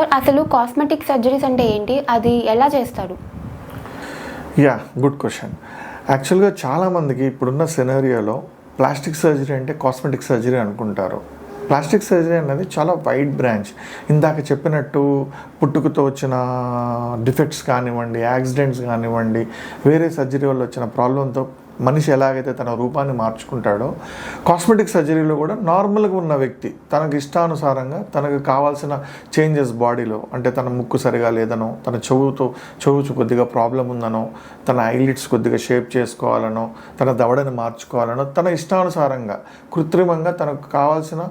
Sir అసలు cosmetic surgeries అంటే ఏంటి, అది ఎలా చేస్తారు? Good question. యాక్చువల్గా చాలామందికి ఇప్పుడున్న సినారియోలో ప్లాస్టిక్ సర్జరీ అంటే కాస్మెటిక్ సర్జరీ అనుకుంటారు. ప్లాస్టిక్ సర్జరీ అనేది చాలా వైడ్ బ్రాంచ్. ఇందాక చెప్పినట్టు పుట్టుకతో వచ్చిన డిఫెక్ట్స్ కానివ్వండి, యాక్సిడెంట్స్ కానివ్వండి, వేరే సర్జరీ వల్ల వచ్చిన ప్రాబ్లంతో మనిషి ఎలాగైతే తన రూపాన్ని మార్చుకుంటాడో, కాస్మెటిక్ సర్జరీలో కూడా నార్మల్గా ఉన్న వ్యక్తి తనకు ఇష్టానుసారంగా తనకు కావాల్సిన చేంజెస్ బాడీలో, అంటే తన ముక్కు సరిగా లేదనో, తన చెవు కొద్దిగా ప్రాబ్లం ఉందనో, తన ఐలిడ్స్ కొద్దిగా షేప్ చేసుకోవాలనో, తన దవడని మార్చుకోవాలనో, తన ఇష్టానుసారంగా కృత్రిమంగా తనకు కావాల్సిన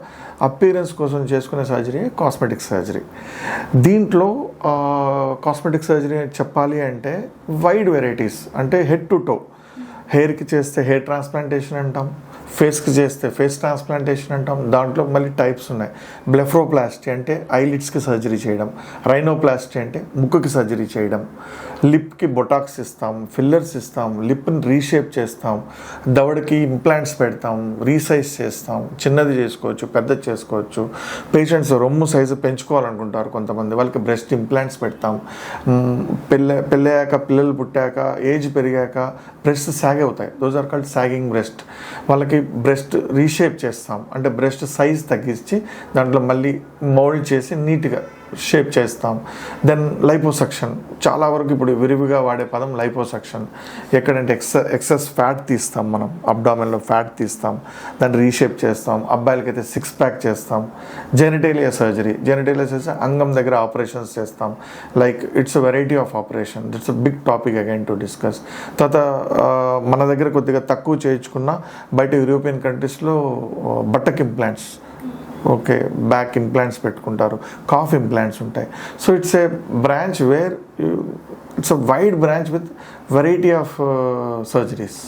అపీరెన్స్ కోసం చేసుకునే సర్జరీ కాస్మెటిక్ సర్జరీ. దీంట్లో కాస్మెటిక్ సర్జరీ చెప్పాలి అంటే వైడ్ వెరైటీస్, అంటే హెడ్ టు టో. హెయిర్కి చేస్తే హెయిర్ ట్రాన్స్ప్లాంటేషన్ అంటాం, ఫేస్కి చేస్తే ఫేస్ ట్రాన్స్ప్లాంటేషన్ అంటాం. దాంట్లో మళ్ళీ టైప్స్ ఉన్నాయి. బ్లెఫ్రోప్లాస్టీ అంటే ఐలిడ్స్కి సర్జరీ చేయడం, రైనోప్లాస్టీ అంటే ముక్కుకి సర్జరీ చేయడం, లిప్కి బొటాక్స్ ఇస్తాం, ఫిల్లర్స్ ఇస్తాం, లిప్ని రీషేప్ చేస్తాం, దవడకి ఇంప్లాంట్స్ పెడతాం, రీసైజ్ చేస్తాం, చిన్నది చేసుకోవచ్చు, పెద్దది చేసుకోవచ్చు. పేషెంట్స్ రొమ్ము సైజు పెంచుకోవాలనుకుంటారు కొంతమంది, వాళ్ళకి బ్రెస్ట్ ఇంప్లాంట్స్ పెడతాం. పెళ్ళయ్యాక, పిల్లలు పుట్టాక, ఏజ్ పెరిగాక బ్రెస్ట్ సాగ్ అవుతాయి, those are called sagging breast. వాళ్ళకి బ్రెస్ట్ రీషేప్ చేస్తాం, అంటే బ్రెస్ట్ సైజ్ తగ్గించి దాంట్లో మళ్ళీ మౌల్డ్ చేసి నీట్గా షేప్ చేస్తాం. దెన్ లైపోసక్షన్, చాలా వరకు ఇప్పుడు విరివిగా వాడే పదం లైపోసక్షన్. ఎక్కడంటే ఎక్సెస్ ఫ్యాట్ తీస్తాం, మనం అబ్డామెన్లో ఫ్యాట్ తీస్తాం, దాన్ని రీషేప్ చేస్తాం. అబ్బాయిలకైతే 6 ప్యాక్ చేస్తాం. జెనిటేలియా సర్జరీ అంగం దగ్గర ఆపరేషన్స్ చేస్తాం. Like it's a variety of operation, it's a big topic again to discuss. తర్వాత మన దగ్గర కొద్దిగా తక్కువ చేయించుకున్న బయట యూరోపియన్ కంట్రీస్లో బట్టక్ ఇంప్లాంట్స్, బ్యాక్ ఇంప్లాంట్స్ పెట్టుకుంటారు, కాఫ్ ఇంప్లాంట్స్ ఉంటాయి. So it's a branch where it's a wide branch with variety of surgeries.